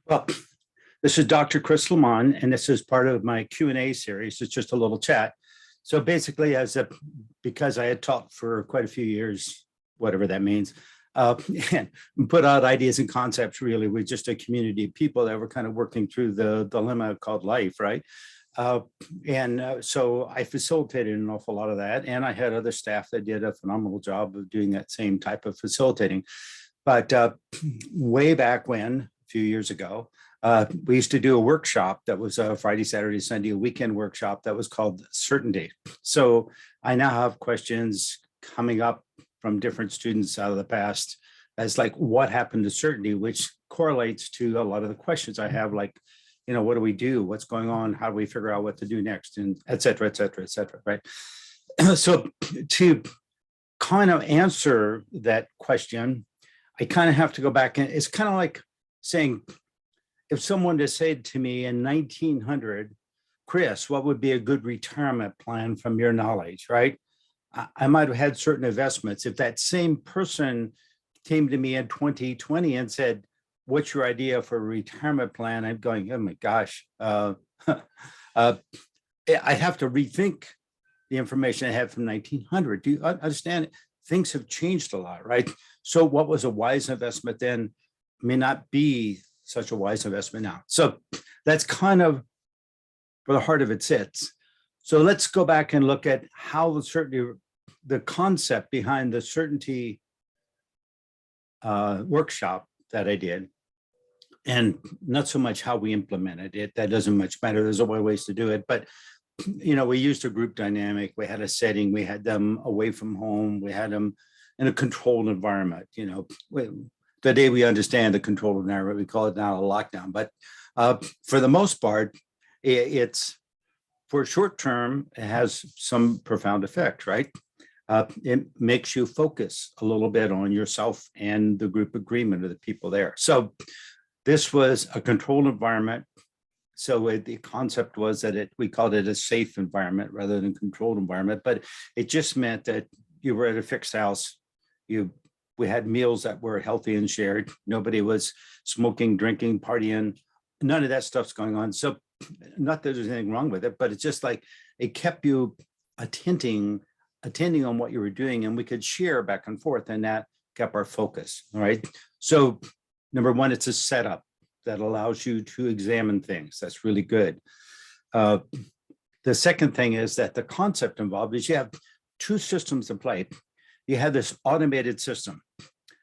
Well, this is Dr. Lemmon, and this is part of my Q&A series. It's just a little chat. So basically, because I had taught for quite a few years, whatever that means, and put out ideas and concepts really with just a community of people that were kind of working through the dilemma called life, right? So I facilitated an awful lot of that, and I had other staff that did a phenomenal job of doing that same type of facilitating. But way back when, a few years ago, we used to do a workshop that was a Friday, Saturday, Sunday, a weekend workshop that was called Certainty. So I now have questions coming up from different students out of the past as like, what happened to certainty, which correlates to a lot of the questions I have, like, what do we do? What's going on? How do we figure out what to do next? And et cetera, et cetera, et cetera, right? So to kind of answer that question, I kind of have to go back, and it's kind of like saying, if someone had said to me in 1900, Chris, what would be a good retirement plan from your knowledge, right? I might have had certain investments. If that same person came to me in 2020 and said, what's your idea for a retirement plan? I'm going, oh my gosh, I'd have to rethink the information I had from 1900. Do you understand? Things have changed a lot, right? So what was a wise investment then may not be such a wise investment now. So that's kind of where the heart of it sits. So let's go back and look at how the concept behind the certainty workshop that I did, and not so much how we implemented it. That doesn't much matter. There's a way ways to do it, but we used a group dynamic. We had a setting. We had them away from home. We had them in a controlled environment. The day we understand the controlled environment, we call it now a lockdown. But for the most part, it's for short term, it has some profound effect, right? It makes you focus a little bit on yourself and the group agreement of the people there. So this was a controlled environment. So the concept was that we called it a safe environment rather than controlled environment, but it just meant that you were at a fixed house. We had meals that were healthy and shared. Nobody was smoking, drinking, partying. None of that stuff's going on. So not that there's anything wrong with it, but it's just like it kept you attending on what you were doing, and we could share back and forth, and that kept our focus. All right. So number one, it's a setup that allows you to examine things. That's really good. The second thing is that the concept involved is you have two systems in play. You have this automated system.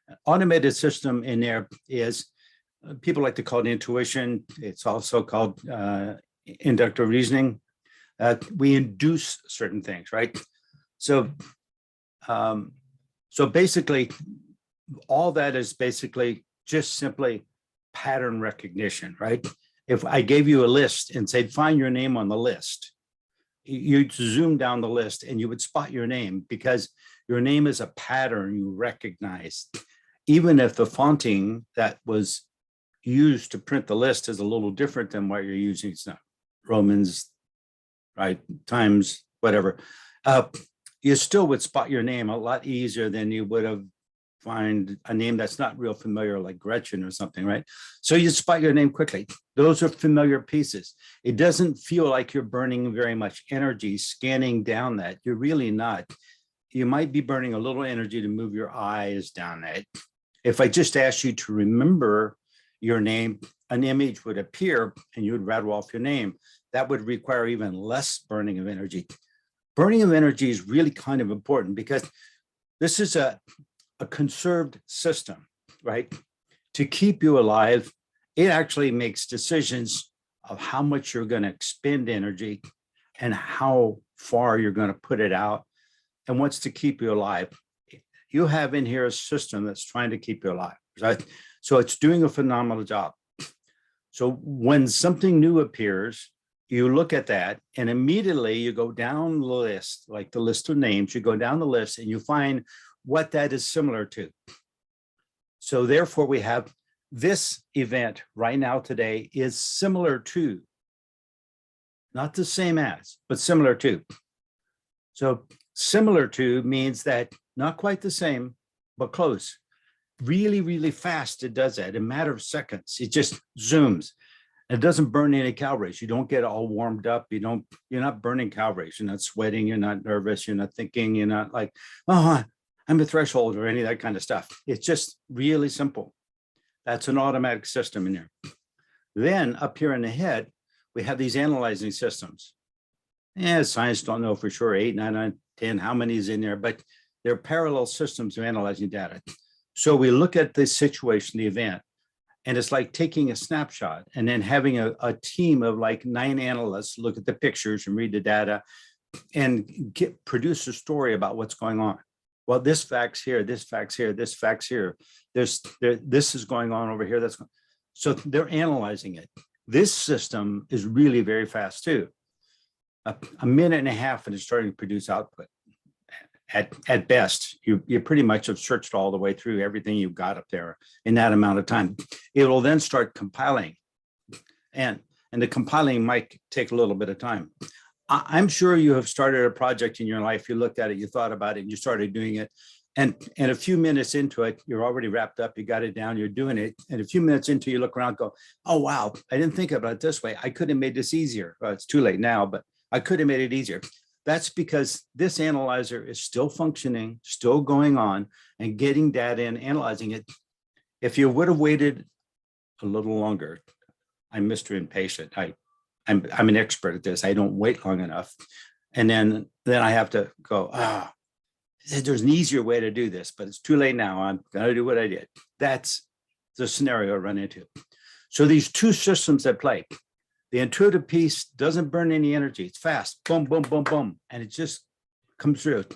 An automated system in there is, people like to call it intuition. It's also called inductive reasoning. We induce certain things, right? So basically, all that is basically just simply pattern recognition, right? If I gave you a list and said, find your name on the list, you'd zoom down the list and you would spot your name because your name is a pattern you recognize. Even if the fonting that was used to print the list is a little different than what you're using, it's not Romans, right? Times, whatever. You still would spot your name a lot easier than you would have find a name that's not real familiar, like Gretchen or something, right? So you spot your name quickly. Those are familiar pieces. It doesn't feel like you're burning very much energy scanning down that. You're really not. You might be burning a little energy to move your eyes down that. If I just asked you to remember your name, an image would appear and you would rattle off your name. That would require even less burning of energy. Burning of energy is really kind of important because this is a conserved system, right? To keep you alive, it actually makes decisions of how much you're going to expend energy and how far you're going to put it out and what's to keep you alive. You have in here a system that's trying to keep you alive, right? So it's doing a phenomenal job. So when something new appears, you look at that and immediately you go down the list, like the list of names, you go down the list and you find what that is similar to. So therefore we have this event right now today is similar to, not the same as, but similar to. So similar to means that not quite the same, but close. really, really fast. It does that in a matter of seconds. It just zooms. It doesn't burn any calories. You don't get all warmed up. You're not burning calories. You're not sweating. You're not nervous. You're not thinking. You're not like, oh, I'm a threshold or any of that kind of stuff. It's just really simple. That's an automatic system in there. Then up here in the head, we have these analyzing systems. Yeah, science don't know for sure, 8, 9, 10, how many is in there, but they're parallel systems of analyzing data. So we look at the situation, the event, and it's like taking a snapshot and then having a team of like 9 analysts look at the pictures and read the data and produce a story about what's going on. Well, this fact's here, this fact's here, this fact's here. This is going on over here. So they're analyzing it. This system is really very fast too. A minute and a half and it's starting to produce output. At best, you pretty much have searched all the way through everything you've got up there in that amount of time. It will then start compiling, and the compiling might take a little bit of time. I'm sure you have started a project in your life. You looked at it, you thought about it, and you started doing it. And a few minutes into it, you're already wrapped up. You got it down. You're doing it. And a few minutes into, you look around, go, "Oh wow, I didn't think about it this way. I could have made this easier." Well, it's too late now, but I could have made it easier. That's because this analyzer is still functioning, still going on, and getting data and analyzing it. If you would have waited a little longer, I'm Mr. Impatient. I'm an expert at this. I don't wait long enough. And then I have to go, there's an easier way to do this, but it's too late now. I'm going to do what I did. That's the scenario I run into. So these two systems at play. The intuitive piece doesn't burn any energy. It's fast, boom, boom, boom, boom, and it just comes through.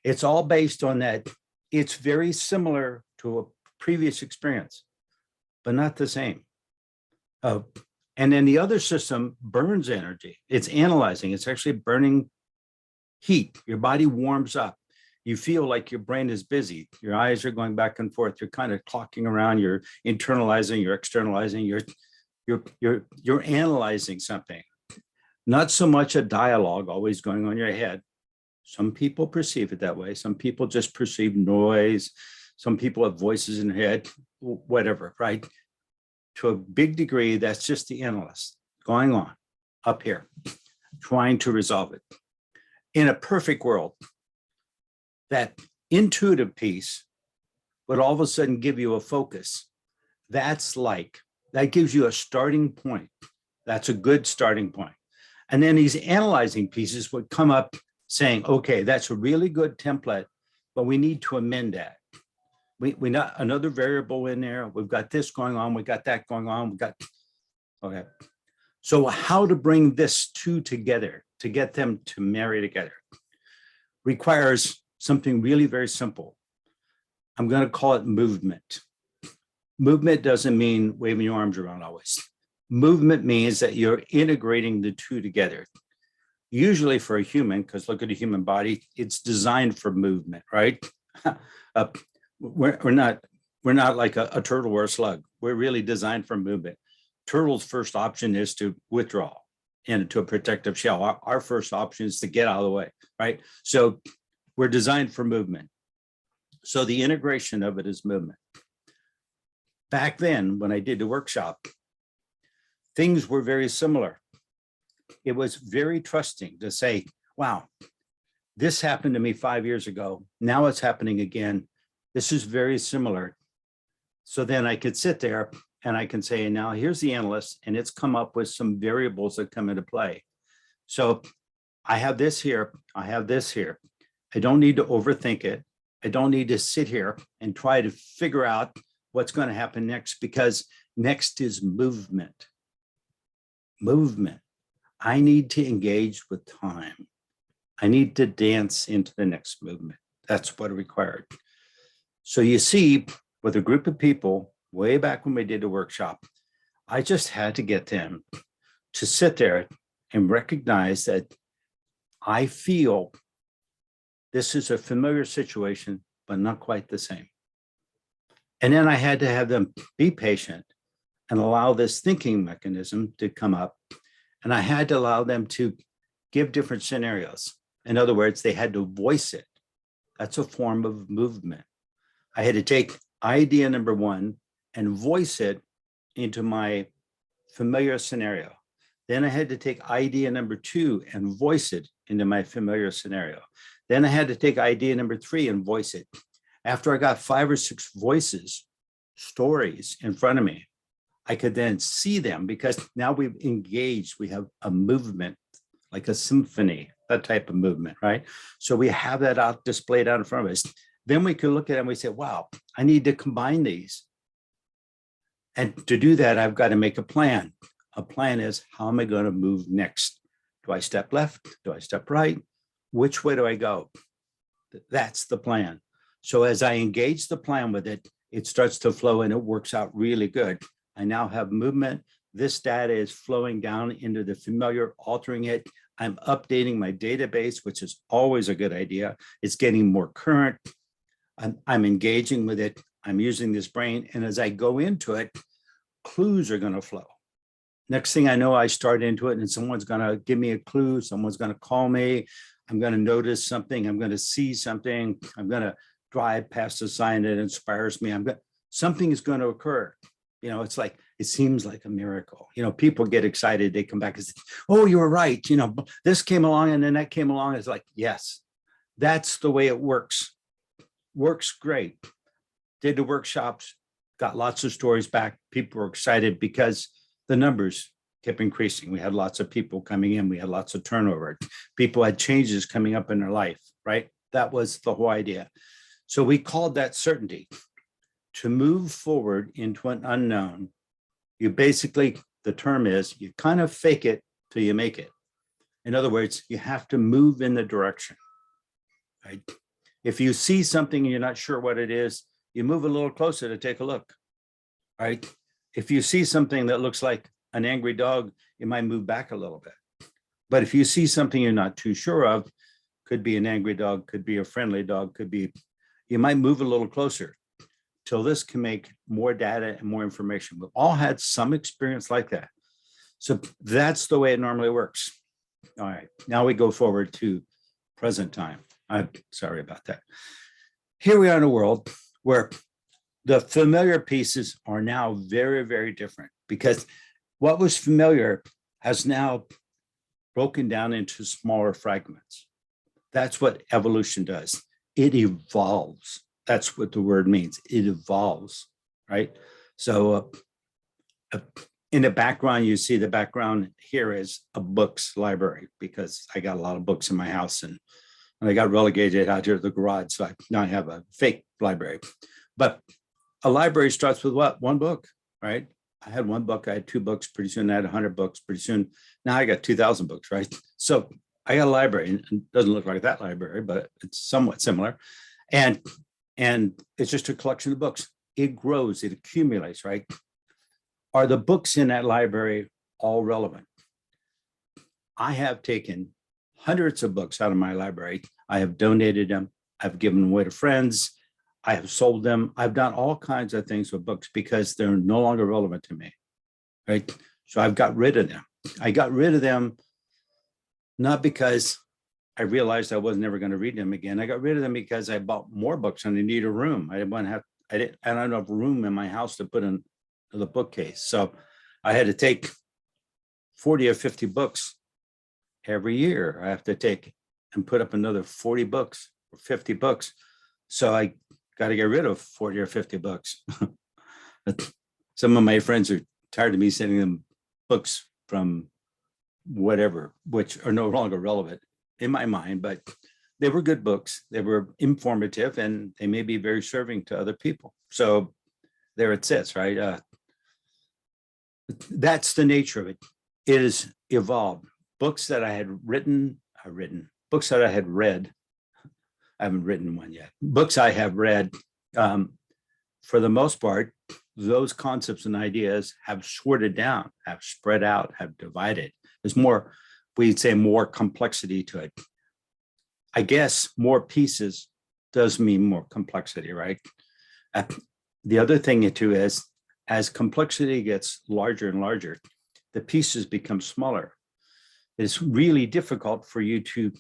It's all based on that. It's very similar to a previous experience, but not the same. And then the other system burns energy. It's analyzing. It's actually burning heat. Your body warms up. You feel like your brain is busy. Your eyes are going back and forth. You're kind of clocking around. You're internalizing. You're externalizing. You're analyzing something, not so much a dialogue always going on in your head. Some people perceive it that way. Some people just perceive noise. Some people have voices in their head, whatever, right? To a big degree, that's just the analyst going on up here, trying to resolve it. In a perfect world, that intuitive piece would all of a sudden give you a focus. That gives you a starting point. That's a good starting point. And then these analyzing pieces would come up saying, okay, that's a really good template, but we need to amend that. We got another variable in there. We've got this going on. We got that going on. Okay. So how to bring this two together to get them to marry together requires something really very simple. I'm going to call it movement. Movement doesn't mean waving your arms around always. Movement means that you're integrating the two together. Usually for a human, because look at a human body, it's designed for movement, right? We're not like a turtle or a slug. We're really designed for movement. Turtle's first option is to withdraw into a protective shell. Our first option is to get out of the way, right? So we're designed for movement. So the integration of it is movement. Back then, when I did the workshop, things were very similar. It was very trusting to say, wow, this happened to me 5 years ago. Now it's happening again. This is very similar. So then I could sit there and I can say, now here's the analyst, and it's come up with some variables that come into play. So I have this here. I have this here. I don't need to overthink it. I don't need to sit here and try to figure out what's going to happen next, because next is movement. Movement. I need to engage with time. I need to dance into the next movement. That's what it required. So you see, with a group of people, way back when we did a workshop, I just had to get them to sit there and recognize that I feel this is a familiar situation, but not quite the same. And then I had to have them be patient and allow this thinking mechanism to come up. And I had to allow them to give different scenarios. In other words, they had to voice it. That's a form of movement. I had to take idea number one and voice it into my familiar scenario. Then I had to take idea number two and voice it into my familiar scenario. Then I had to take idea number three and voice it. After I got 5 or 6 voices, stories in front of me, I could then see them because now we've engaged, we have a movement, like a symphony, that type of movement, right? So we have that out displayed out in front of us. Then we could look at it and we say, wow, I need to combine these. And to do that, I've got to make a plan. A plan is, how am I going to move next? Do I step left? Do I step right? Which way do I go? That's the plan. So as I engage the plan with it, it starts to flow and it works out really good. I now have movement. This data is flowing down into the familiar, altering it. I'm updating my database, which is always a good idea. It's getting more current. I'm engaging with it. I'm using this brain. And as I go into it, clues are going to flow. Next thing I know, I start into it and someone's going to give me a clue. Someone's going to call me. I'm going to notice something. I'm going to see something. I'm going to drive past a sign that inspires me. Something is going to occur. You know, it's like, it seems like a miracle. You know, people get excited. They come back and say, oh, you were right. You know, this came along and then that came along. It's like, yes, that's the way it works. Works great. Did the workshops, got lots of stories back. People were excited because the numbers kept increasing. We had lots of people coming in. We had lots of turnover. People had changes coming up in their life, right? That was the whole idea. So we called that certainty. To move forward into an unknown, you basically, the term is, you kind of fake it till you make it. In other words, you have to move in the direction, right? If you see something and you're not sure what it is, you move a little closer to take a look, right? If you see something that looks like an angry dog, you might move back a little bit. But if you see something you're not too sure of, could be an angry dog, could be a friendly dog, could be, you might move a little closer till this can make more data and more information. We've all had some experience like that. So that's the way it normally works. All right, now we go forward to present time. I'm sorry about that. Here we are in a world where the familiar pieces are now very, very different because what was familiar has now broken down into smaller fragments. That's what evolution does. It evolves. That's what the word means. It evolves, right? So in the background, you see the background here is a books library because I got a lot of books in my house and I got relegated out here to the garage. So now I have a fake library. But a library starts with what? One book, right? I had one book, I had 2 books, pretty soon I had 100 books, pretty soon. Now I got 2,000 books, right? So I got a library, and it doesn't look like that library, but it's somewhat similar. And it's just a collection of books. It grows, it accumulates, right? Are the books in that library all relevant? I have taken hundreds of books out of my library. I have donated them. I've given them away to friends. I have sold them. I've done all kinds of things with books because they're no longer relevant to me, right? So I've got rid of them. I got rid of them not because I realized I was never going to read them again. I got rid of them because I bought more books and I need a room. I don't have room in my house to put in the bookcase. So I had to take 40 or 50 books every year. I have to take and put up another 40 books or 50 books. So I got to get rid of 40 or 50 books. Some of my friends are tired of me sending them books from whatever, which are no longer relevant in my mind, but they were good books. They were informative and they may be very serving to other people. So there it sits, right? That's the nature of it. It is evolved. Books that I had written, books that I had read. I haven't written one yet. Books I have read, for the most part, those concepts and ideas have sorted down, have spread out, have divided. There's more, we'd say more complexity to it. I guess more pieces does mean more complexity, right? The other thing too is, as complexity gets larger and larger, the pieces become smaller. It's really difficult for you to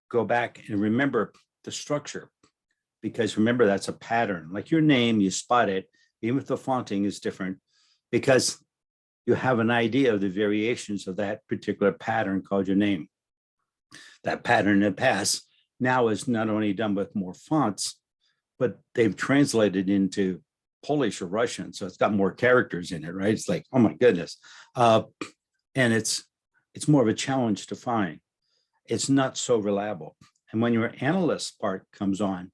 go back and remember the structure. because remember, that's a pattern. Like your name, you spot it, even if the fonting is different, because you have an idea of the variations of that particular pattern called your name. That pattern in the past now is not only done with more fonts, but they've translated into Polish or Russian. So it's got more characters in it, right? It's like, oh my goodness. And it's more of a challenge to find. It's not so reliable. And when your analyst part comes on,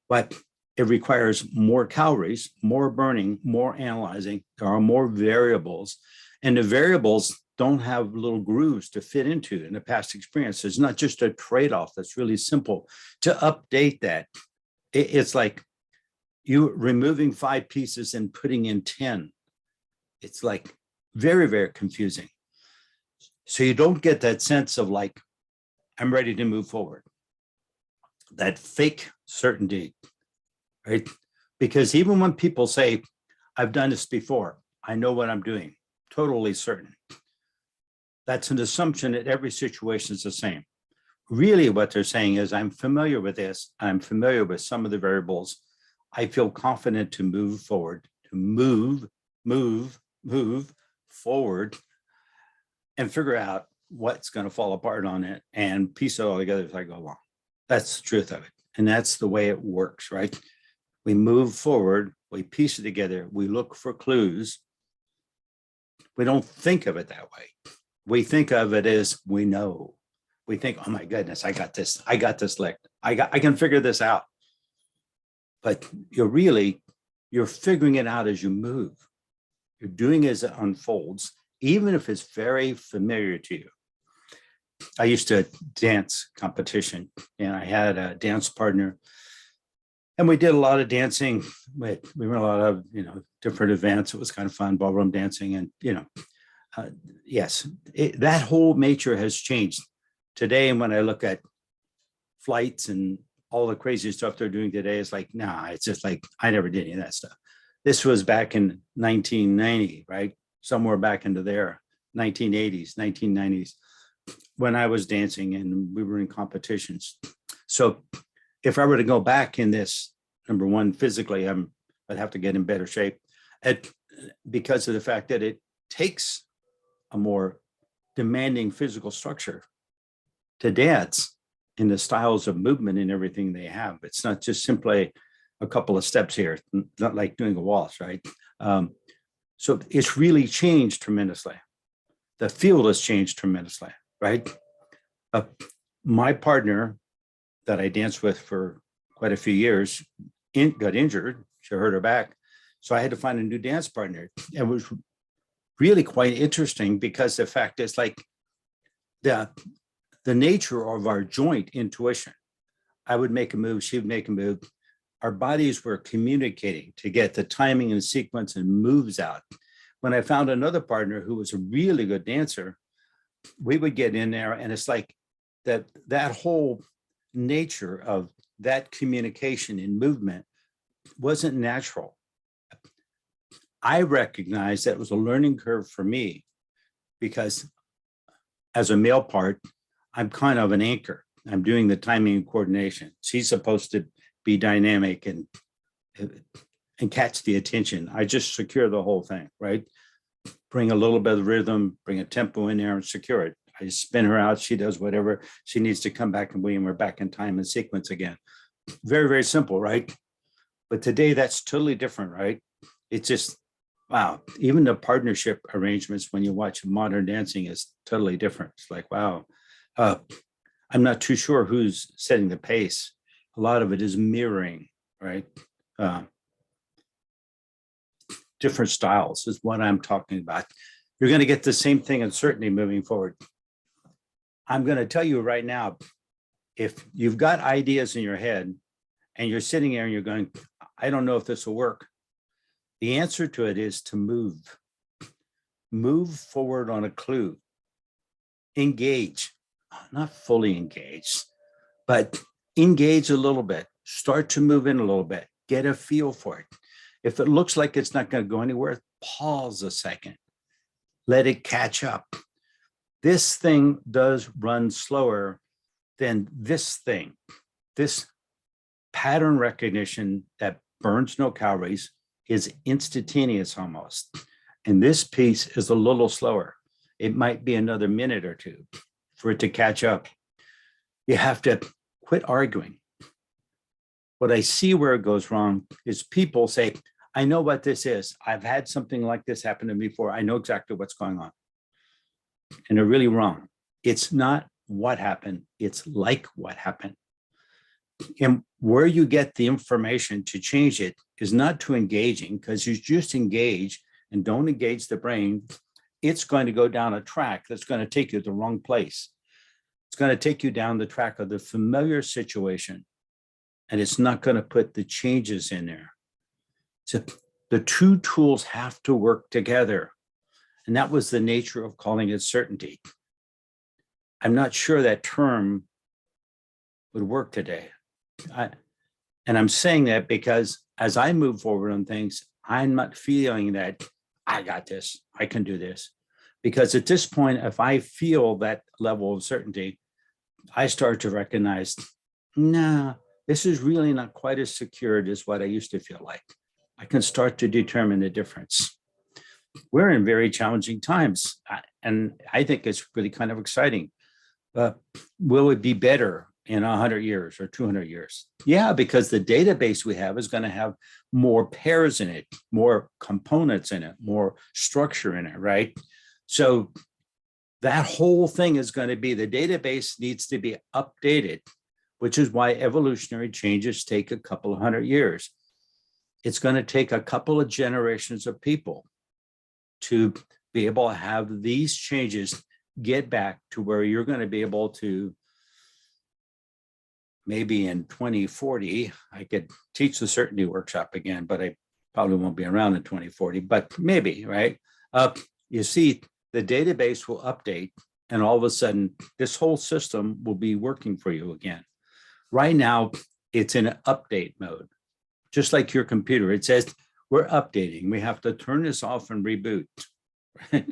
but it requires more calories, more burning, more analyzing. There are more variables, and the variables don't have little grooves to fit into in the past experience. It's not just a trade-off that's really simple to update that. It's like you removing 5 pieces and putting in 10. It's like very, very confusing. So you don't get that sense of like, I'm ready to move forward. That fake certainty, right? Because even when people say, I've done this before, I know what I'm doing, totally certain. That's an assumption that every situation is the same. Really what they're saying is, I'm familiar with this. I'm familiar with some of the variables. I feel confident to move forward, to move forward and figure out what's going to fall apart on it and piece it all together as I go along. That's the truth of it. And that's the way it works, right? We move forward, we piece it together, we look for clues. We don't think of it that way. We think of it as we know. We think, oh my goodness, I got this licked. I can figure this out. But you're figuring it out as you move. You're doing it as it unfolds, even if it's very familiar to you. I used to dance competition, and I had a dance partner, and we did a lot of dancing. We were a lot of different events. It was kind of fun, ballroom dancing, and yes, that whole nature has changed today. And when I look at flights and all the crazy stuff they're doing today, it's like, nah, it's just like I never did any of that stuff. This was back in 1990, right? Somewhere back into there, 1980s, 1990s. When I was dancing and we were in competitions. So if I were to go back in this, number one, physically, I'd have to get in better shape because of the fact that it takes a more demanding physical structure to dance in the styles of movement and everything they have. It's not just simply a couple of steps here, not like doing a waltz, right? So it's really changed tremendously. The field has changed tremendously. Right? My partner that I danced with for quite a few years got injured. She hurt her back. So I had to find a new dance partner. It was really quite interesting because the fact is like the nature of our joint intuition. I would make a move, she would make a move. Our bodies were communicating to get the timing and sequence and moves out. When I found another partner who was a really good dancer, we would get in there, and it's like that whole nature of that communication and movement wasn't natural. I recognized that it was a learning curve for me because as a male part, I'm kind of an anchor. I'm doing the timing and coordination. She's supposed to be dynamic and catch the attention. I just secure the whole thing, right? Bring a little bit of rhythm, bring a tempo in there and secure it. I spin her out. She does whatever she needs to come back and we're back in time and sequence again. Very, very simple, right? But today that's totally different, right? It's just, wow. Even the partnership arrangements when you watch modern dancing is totally different. It's like, wow. I'm not too sure who's setting the pace. A lot of it is mirroring, right? Different styles is what I'm talking about. You're going to get the same thing in certainty moving forward. I'm going to tell you right now, if you've got ideas in your head and you're sitting there and you're going, I don't know if this will work. The answer to it is to move forward on a clue, engage, not fully engaged, but engage a little bit, start to move in a little bit, get a feel for it. If it looks like it's not going to go anywhere, pause a second, let it catch up. This thing does run slower than this thing. This pattern recognition that burns no calories is instantaneous almost. And this piece is a little slower. It might be another minute or two for it to catch up. You have to quit arguing. What I see where it goes wrong is people say, I know what this is. I've had something like this happen to me before. I know exactly what's going on. And they're really wrong. It's not what happened. It's like what happened. And where you get the information to change it is not too engaging, because you just engage and don't engage the brain. It's going to go down a track that's going to take you to the wrong place. It's going to take you down the track of the familiar situation, and it's not going to put the changes in there. So the two tools have to work together. And that was the nature of calling it certainty. I'm not sure that term would work today. And I'm saying that because as I move forward on things, I'm not feeling that I got this, I can do this. Because at this point, if I feel that level of certainty, I start to recognize, nah, this is really not quite as secured as what I used to feel like. I can start to determine the difference. We're in very challenging times, and I think it's really kind of exciting. Will it be better in 100 years or 200 years? Yeah, because the database we have is going to have more pairs in it, more components in it, more structure in it, right? So that whole thing is going to be, the database needs to be updated, which is why evolutionary changes take a couple of 100 years. It's going to take a couple of generations of people to be able to have these changes get back to where you're going to be able to, maybe in 2040, I could teach the certainty workshop again, but I probably won't be around in 2040, but maybe, right? You see, the database will update, and all of a sudden, this whole system will be working for you again. Right now, it's in an update mode, just like your computer. It says, we're updating. We have to turn this off and reboot. Right?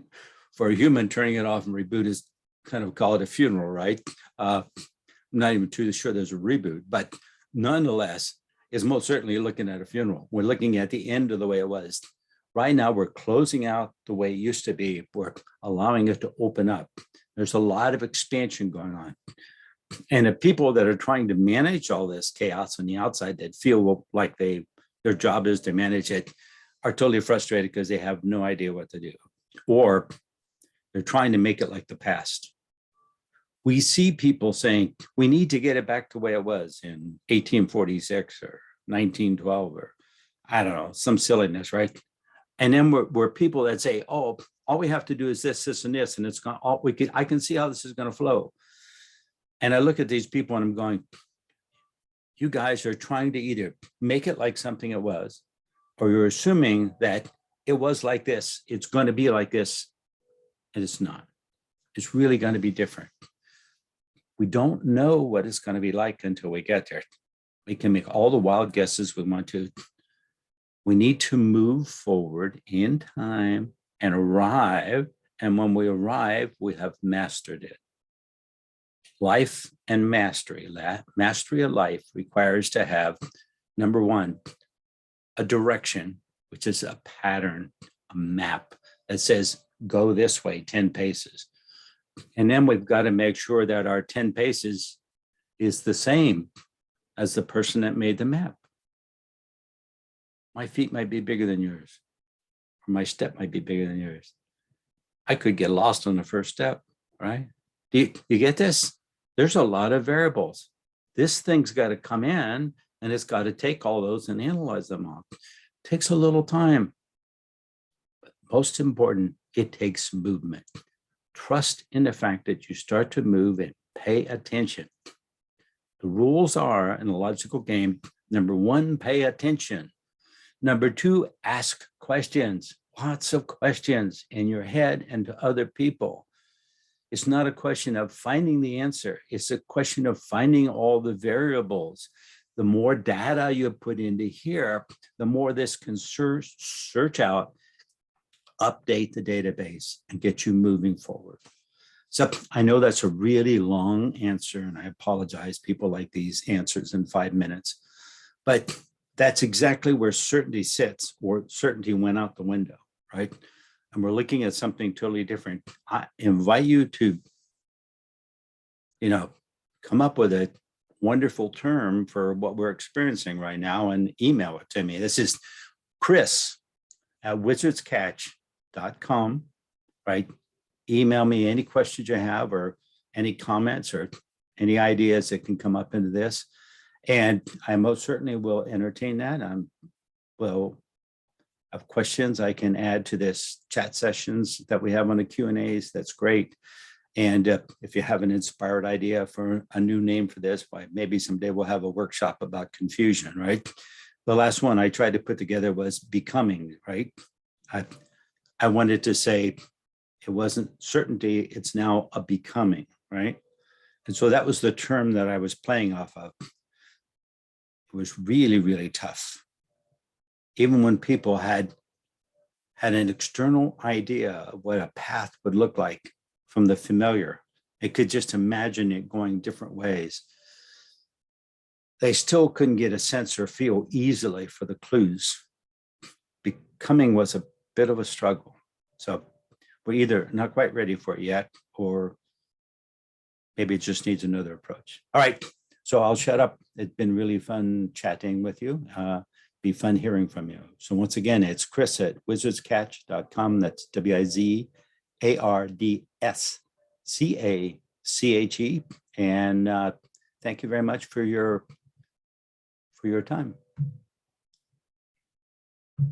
For a human, turning it off and reboot is kind of call it a funeral, right? I'm not even too sure there's a reboot, but nonetheless, is most certainly looking at a funeral. We're looking at the end of the way it was. Right now, we're closing out the way it used to be. We're allowing it to open up. There's a lot of expansion going on. And the people that are trying to manage all this chaos on the outside, that feel like their job is to manage it, are totally frustrated because they have no idea what to do. Or they're trying to make it like the past. We see people saying, we need to get it back to the way it was in 1846 or 1912, or I don't know, some silliness, right? And then we're people that say, oh, all we have to do is this, this, and this, and it's going. I can see how this is going to flow. And I look at these people and I'm going, you guys are trying to either make it like something it was, or you're assuming that it was like this, it's going to be like this, and it's not. It's really going to be different. We don't know what it's going to be like until we get there. We can make all the wild guesses we want to. We need to move forward in time and arrive. And when we arrive, we have mastered it. Life and mastery. Mastery of life requires to have, number one, a direction, which is a pattern, a map that says, go this way, 10 paces. And then we've got to make sure that our 10 paces is the same as the person that made the map. My feet might be bigger than yours, or my step might be bigger than yours. I could get lost on the first step, right? Do you get this? There's a lot of variables. This thing's got to come in, and it's got to take all those and analyze them all. It takes a little time. But most important, it takes movement. Trust in the fact that you start to move and pay attention. The rules are, in a logical game, number one, pay attention. Number two, ask questions. Lots of questions in your head and to other people. It's not a question of finding the answer. It's a question of finding all the variables. The more data you put into here, the more this can search out, update the database, and get you moving forward. So I know that's a really long answer, and I apologize. People like these answers in 5 minutes. But that's exactly where certainty sits, or certainty went out the window, right? And we're looking at something totally different. I invite you to, come up with a wonderful term for what we're experiencing right now and email it to me. This is chris@wizardscatch.com, right? Email me any questions you have or any comments or any ideas that can come up into this. And I most certainly will entertain that. Will have questions I can add to this chat sessions that we have on the Q&As. That's great. And if you have an inspired idea for a new name for this, why maybe someday we'll have a workshop about confusion, right? The last one I tried to put together was becoming, right? I wanted to say it wasn't certainty, it's now a becoming, right? And so that was the term that I was playing off of. It was really, really tough. Even when people had an external idea of what a path would look like from the familiar, they could just imagine it going different ways. They still couldn't get a sense or feel easily for the clues. Becoming was a bit of a struggle. So we're either not quite ready for it yet, or maybe it just needs another approach. All right, so I'll shut up. It's been really fun chatting with you. Be fun hearing from you. So once again, it's chris@wizardscatch.com. That's WIZARDSCACHE. And thank you very much for your time.